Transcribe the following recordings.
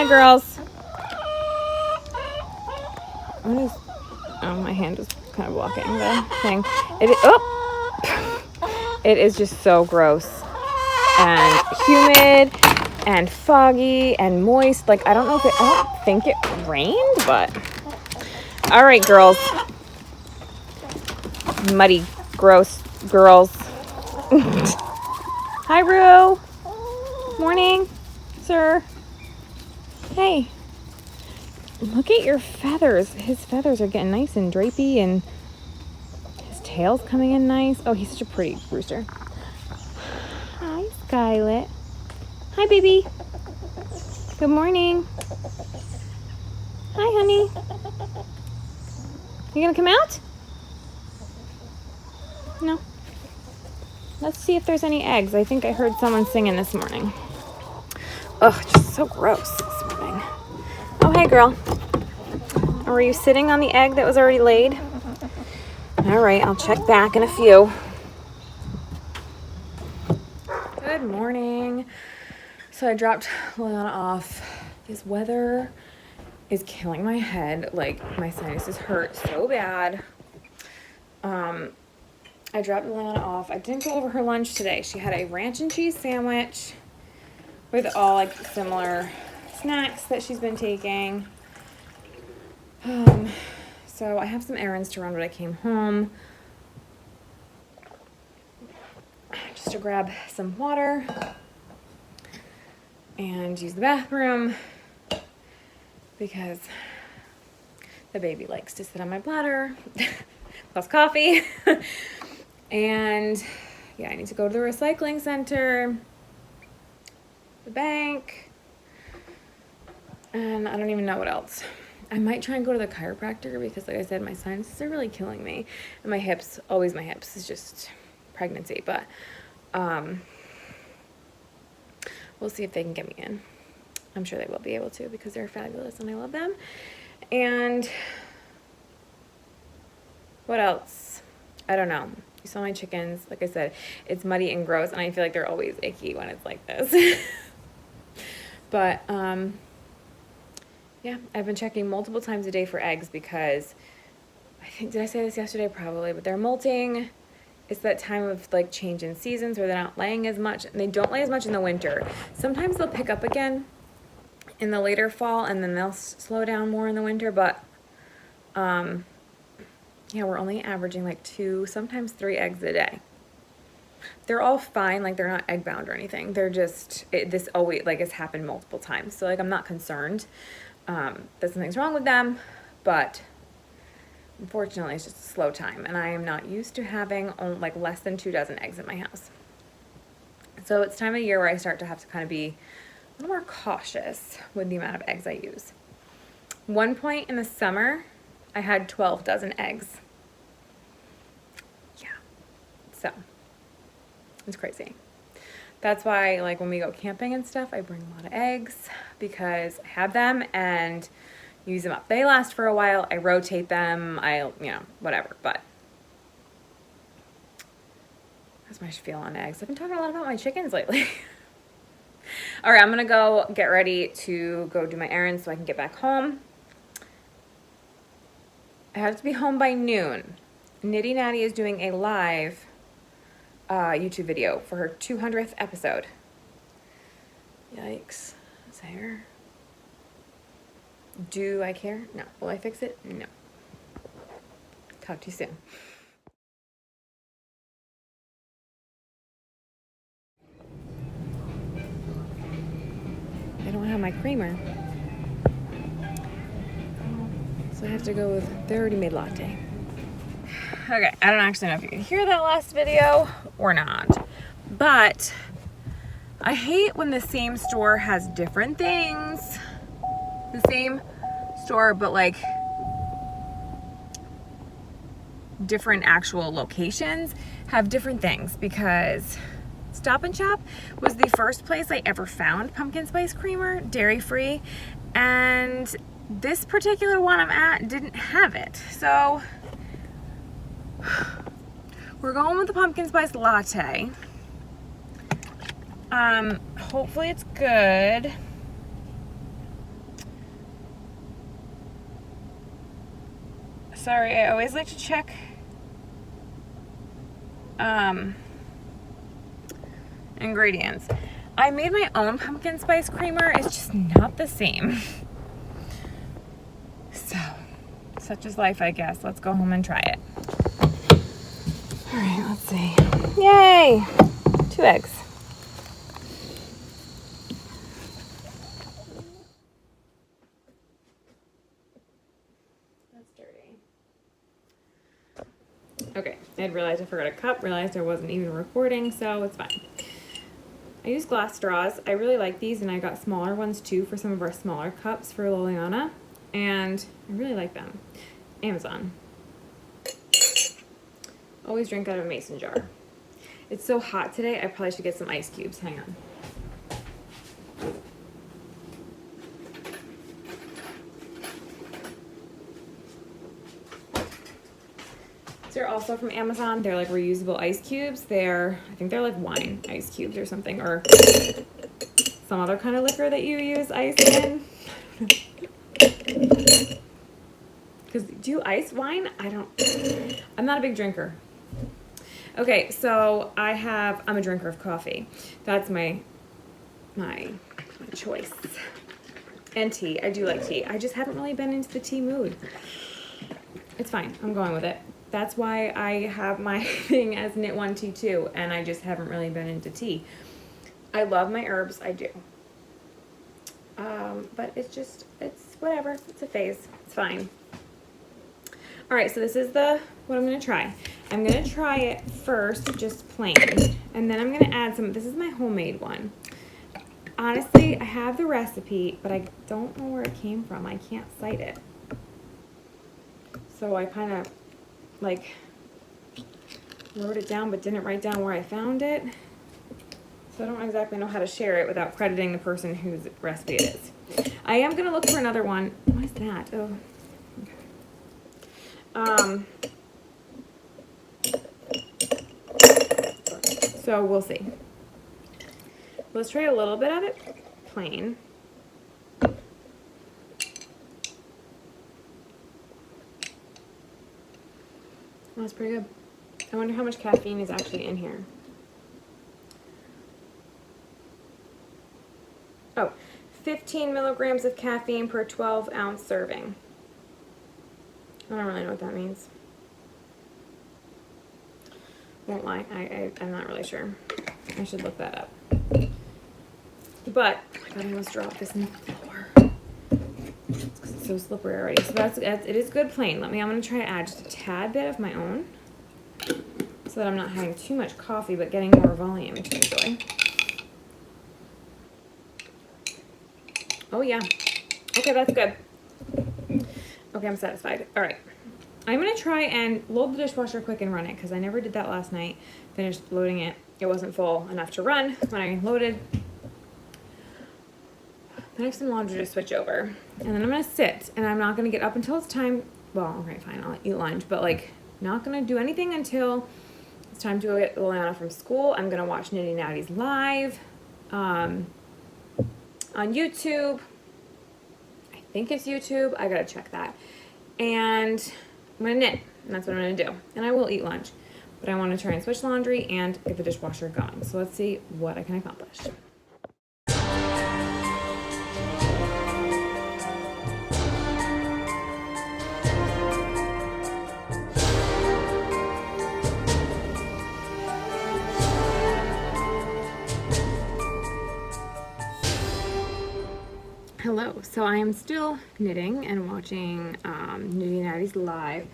Hi, girls. Oh, my hand is kind of blocking the thing. It is just so gross and humid and foggy and moist. Like, I don't think it rained, but all right, girls. Muddy, gross girls. Hi, Rue. Morning, sir. Hey. Look at your feathers. His feathers are getting nice and drapey, and his tail's coming in nice. Oh, he's such a pretty rooster. Hi, Skylet. Hi, baby. Good morning. Hi, honey. You gonna come out? No. Let's see if there's any eggs. I think I heard someone singing this morning. Ugh, just so gross this morning. Oh, hey, girl. Were you sitting on the egg that was already laid? All right, I'll check back in a few. Good morning. So I dropped Lana off. This weather is killing my head. Like, my sinuses hurt so bad. I dropped Lana off. I didn't go over her lunch today. She had a ranch and cheese sandwich with all like similar snacks that she's been taking. So I have some errands to run when I came home. Just to grab some water and use the bathroom because the baby likes to sit on my bladder plus coffee. And yeah, I need to go to the recycling center, the bank, and I don't even know what else. I might try and go to the chiropractor because, like I said, my sinuses are really killing me. And my hips, always my hips, is just pregnancy. But we'll see if they can get me in. I'm sure they will be able to because they're fabulous and I love them. And what else? I don't know. You saw my chickens. Like I said, it's muddy and gross, and I feel like they're always icky when it's like this. But yeah, I've been checking multiple times a day for eggs because I think, did I say this yesterday? Probably, but they're molting. It's that time of like change in seasons where they're not laying as much, and they don't lay as much in the winter. Sometimes they'll pick up again in the later fall, and then they'll slow down more in the winter, but yeah, we're only averaging like 2, sometimes 3 eggs a day. They're all fine, like they're not egg bound or anything. They're just, this always, like, it's happened multiple times. So like, I'm not concerned that something's wrong with them, but unfortunately it's just a slow time. And I am not used to having like less than 2 dozen eggs in my house. So it's time of year where I start to have to kind of be a little more cautious with the amount of eggs I use. One point in the summer, I had 12 dozen eggs. Yeah, so it's crazy. That's why, like, when we go camping and stuff, I bring a lot of eggs because I have them and use them up. They last for a while. I rotate them. Whatever. But that's my spiel on eggs. I've been talking a lot about my chickens lately. All right, I'm going to go get ready to go do my errands so I can get back home. I have to be home by noon. Nitty Natty is doing a live YouTube video for her 200th episode. Yikes. His hair. Do I care? No. Will I fix it? No. Talk to you soon. I don't have my creamer. So I have to go with the already made latte. Okay, I don't actually know if you can hear that last video or not, but I hate when the same store has different things. The same store, but like different actual locations have different things, because Stop and Shop was the first place I ever found pumpkin spice creamer, dairy-free, and this particular one I'm at didn't have it. So we're going with the pumpkin spice latte. Hopefully it's good. sorry, I always like to check ingredients. I made my own pumpkin spice creamer. It's just not the same. So, such is life, I guess. Let's go home and try it. All right, let's see. Yay! 2 eggs. That's dirty. Okay, I had realized I forgot a cup, realized I wasn't even recording, so it's fine. I use glass straws. I really like these, and I got smaller ones too for some of our smaller cups for Liliana, and I really like them. Amazon. Always drink out of a mason jar. It's so hot today, I probably should get some ice cubes. Hang on. They're also from Amazon. They're like reusable ice cubes. I think they're like wine ice cubes or something, or some other kind of liquor that you use ice in. Because do you ice wine? I'm not a big drinker. Okay, so I'm a drinker of coffee. That's my choice. And tea. I do like tea. I just haven't really been into the tea mood. It's fine. I'm going with it. That's why I have my thing as knit 1 tea 2, and I just haven't really been into tea. I love my herbs, I do. But it's whatever. It's a phase. It's fine. All right, so this is what I'm gonna try. I'm gonna try it first, just plain, and then I'm gonna add some. This is my homemade one. Honestly, I have the recipe, but I don't know where it came from. I can't cite it. So I kind of wrote it down but didn't write down where I found it. So I don't exactly know how to share it without crediting the person whose recipe it is. I am going to look for another one. What is that? Oh, okay. So we'll see. Let's try a little bit of it plain. That's pretty good. I wonder how much caffeine is actually in here. Oh, 15 milligrams of caffeine per 12-ounce serving. I don't really know what that means. Won't lie, I'm not really sure. I should look that up. But, oh my god, I almost dropped this in the floor. It's because it's so slippery already. So it is good plain. I'm going to try to add just a tad bit of my own, so that I'm not having too much coffee, but getting more volume to enjoy. Oh yeah. Okay, that's good. Okay, I'm satisfied. All right. I'm going to try and load the dishwasher quick and run it, because I never did that last night. Finished loading it. It wasn't full enough to run when I loaded. Then I have some laundry to switch over. And then I'm going to sit, and I'm not going to get up until it's time. Well, okay, fine, I'll eat lunch, but not going to do anything until it's time to go get Liliana from school. I'm going to watch Knitty Natty's live on YouTube. I think it's YouTube. I got to check that. And I'm going to knit, and that's what I'm going to do. And I will eat lunch, but I want to try and switch laundry and get the dishwasher going. So let's see what I can accomplish. Hello, so I am still knitting and watching Knitty Natty's live,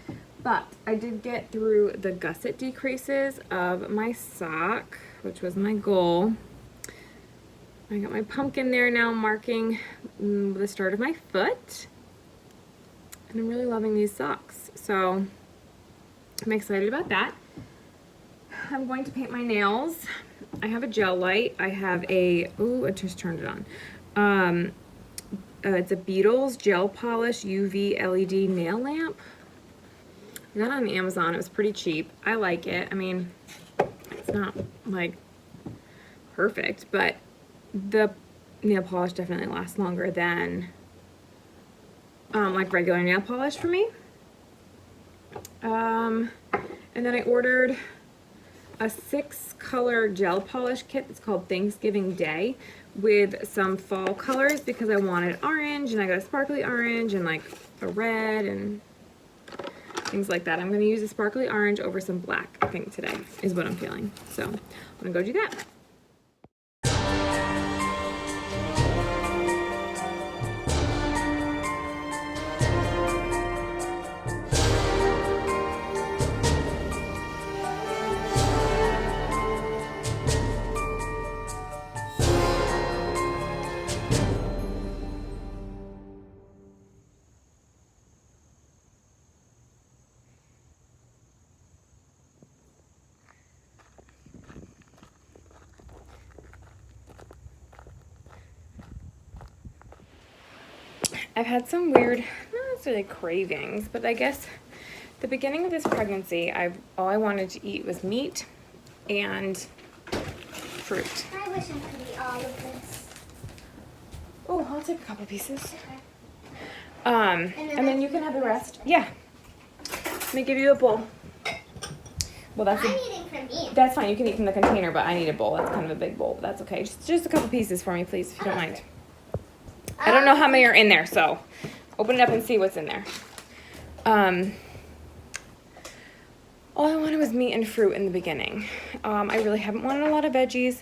but I did get through the gusset decreases of my sock, which was my goal. I got my pumpkin there now marking the start of my foot, and I'm really loving these socks, so I'm excited about that. I'm going to paint my nails. I have a gel light. I have a, ooh, I just turned it on. It's a Beetles gel polish UV LED nail lamp. I got it on Amazon. It was pretty cheap. I like it. I mean, it's not perfect, but the nail polish definitely lasts longer than regular nail polish for me. And then I ordered a 6-color gel polish kit. It's called Thanksgiving Day, with some fall colors because I wanted orange, and I got a sparkly orange and like a red and things like that. I'm going to use a sparkly orange over some black, I think, today is what I'm feeling. So I'm going to go do that. I've had some weird, not necessarily cravings, but I guess the beginning of this pregnancy, all I wanted to eat was meat and fruit. I wish I could eat all of this. Oh, I'll take a couple pieces. Okay. And then you can have the rest. Yeah. Let me give you a bowl. Well, I'm eating from you. that's fine. You can eat from the container, but I need a bowl. That's kind of a big bowl, but that's okay. Just a couple pieces for me, please, if you don't mind. I don't know how many are in there, so open it up and see what's in there. All I wanted was meat and fruit in the beginning. I really haven't wanted a lot of veggies.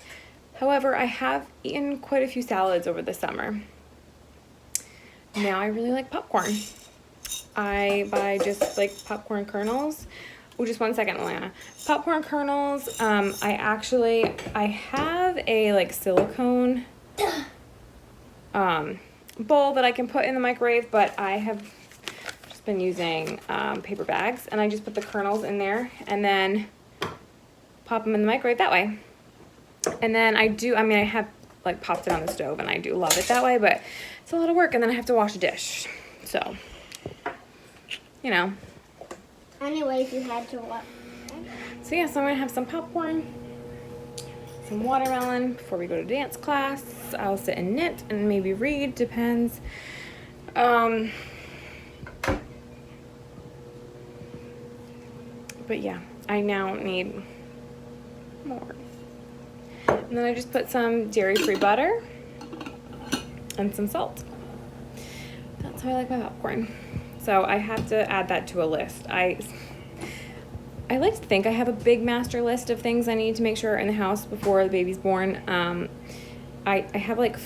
However, I have eaten quite a few salads over the summer. Now I really like popcorn. I buy just like popcorn kernels. Oh, just one second, Alana. Popcorn kernels. I have a like silicone bowl that I can put in the microwave, but I have just been using paper bags, and I just put the kernels in there and then pop them in the microwave that way. And then I have like popped it on the stove, and I do love it that way, but it's a lot of work, and then I have to wash a dish. So, you know. Anyways, you had to what? So yeah, so I'm gonna have some popcorn, some watermelon before we go to dance class. I'll sit and knit and maybe read, depends. But yeah, I now need more. And then I just put some dairy-free butter and some salt. That's how I like my popcorn. So I have to add that to a list. I like to think I have a big master list of things I need to make sure are in the house before the baby's born. I have like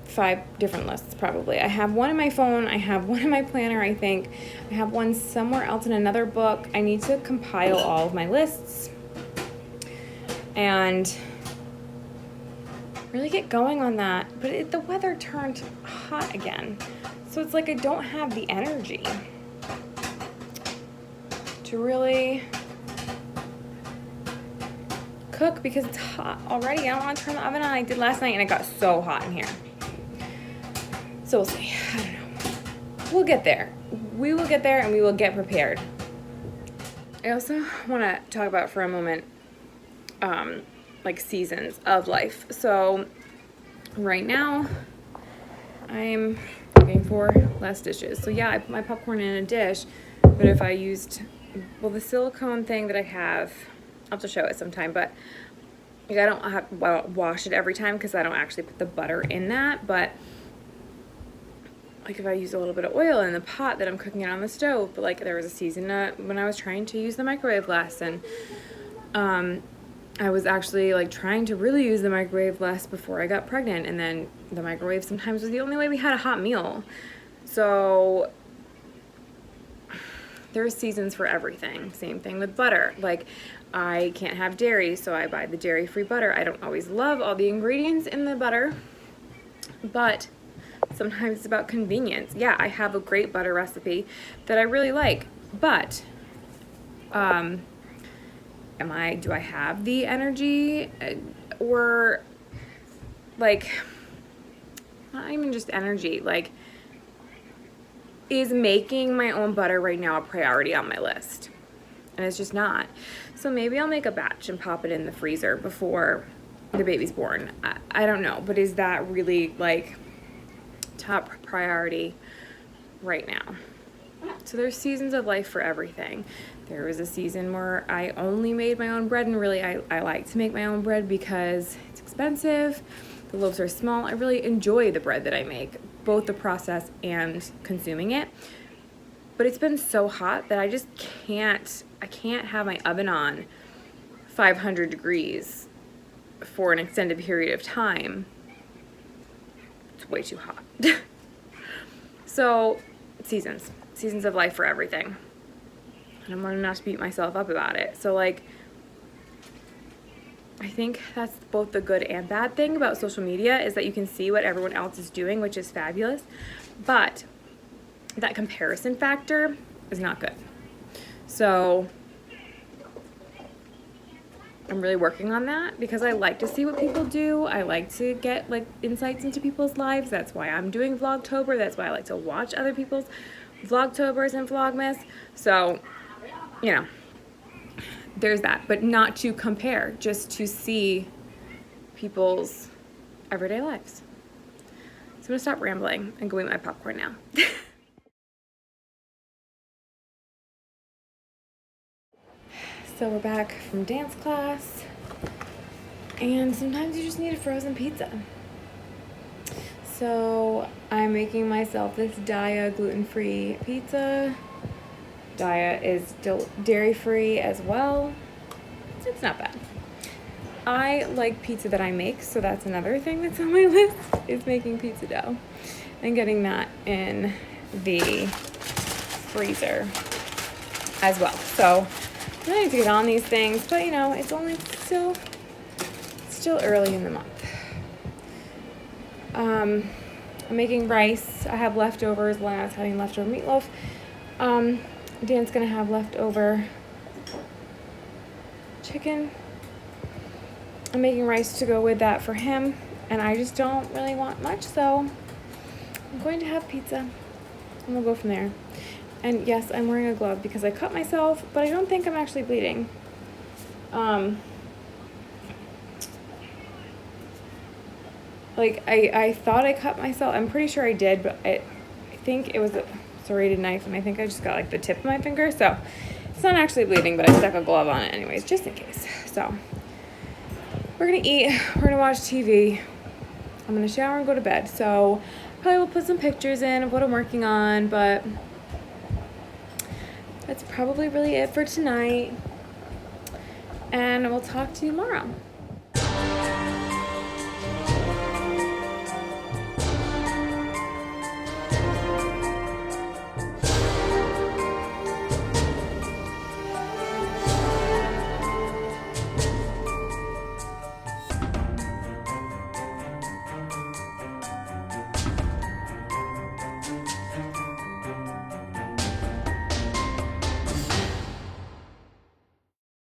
5 different lists probably. I have one in my phone. I have one in my planner, I think. I have one somewhere else in another book. I need to compile all of my lists and really get going on that. But the weather turned hot again. So it's like I don't have the energy to really cook because it's hot already. I don't want to turn the oven on. I did last night and it got so hot in here. So we'll see. I don't know. We'll get there. We will get there and we will get prepared. I also want to talk about for a moment like seasons of life. So right now I'm looking for less dishes. So yeah, I put my popcorn in a dish, but if I used, well, the silicone thing that I have, I'll have to show it sometime, but like, I don't have to wash it every time because I don't actually put the butter in that, but like if I use a little bit of oil in the pot that I'm cooking it on the stove, but like there was a season when I was trying to use the microwave less, and I was actually like trying to really use the microwave less before I got pregnant, and then the microwave sometimes was the only way we had a hot meal. So there's seasons for everything. Same thing with butter. Like I can't have dairy, so I buy the dairy-free butter. I don't always love all the ingredients in the butter, but sometimes it's about convenience. Yeah, I have a great butter recipe that I really like, but do I have the energy, or like, not even just energy, like, is making my own butter right now a priority on my list? And it's just not. So maybe I'll make a batch and pop it in the freezer before the baby's born. I don't know, but is that really like top priority right now? So there's seasons of life for everything. There was a season where I only made my own bread, and really I like to make my own bread because it's expensive, the loaves are small. I really enjoy the bread that I make, both the process and consuming it. But it's been so hot that I just can't have my oven on 500 degrees for an extended period of time. It's way too hot. So seasons of life for everything. And I'm learning not to beat myself up about it. So like, I think that's both the good and bad thing about social media, is that you can see what everyone else is doing, which is fabulous. But that comparison factor is not good. So I'm really working on that because I like to see what people do. I like to get like insights into people's lives. That's why I'm doing Vlogtober. That's why I like to watch other people's Vlogtobers and Vlogmas. So, you know, there's that, but not to compare, just to see people's everyday lives. So I'm gonna stop rambling and go eat my popcorn now. So we're back from dance class, and sometimes you just need a frozen pizza. So I'm making myself this Daya gluten-free pizza. Daya is still dairy-free as well. It's not bad. I like pizza that I make, so that's another thing that's on my list, is making pizza dough and getting that in the freezer as well. So I need to get on these things, but you know, it's only still early in the month. I'm making rice. I have leftovers. Lena's having leftover meatloaf. Dan's gonna have leftover chicken. I'm making rice to go with that for him, and I just don't really want much, so I'm going to have pizza, and we'll go from there. And yes, I'm wearing a glove because I cut myself, but I don't think I'm actually bleeding. Like, I thought I cut myself. I'm pretty sure I did, but I think it was a serrated knife, and I think I just got, like, the tip of my finger. So, it's not actually bleeding, but I stuck a glove on it anyways, just in case. So, we're gonna eat. We're gonna watch TV. I'm gonna shower and go to bed. So, probably will put some pictures in of what I'm working on, but that's probably really it for tonight. And we'll talk to you tomorrow.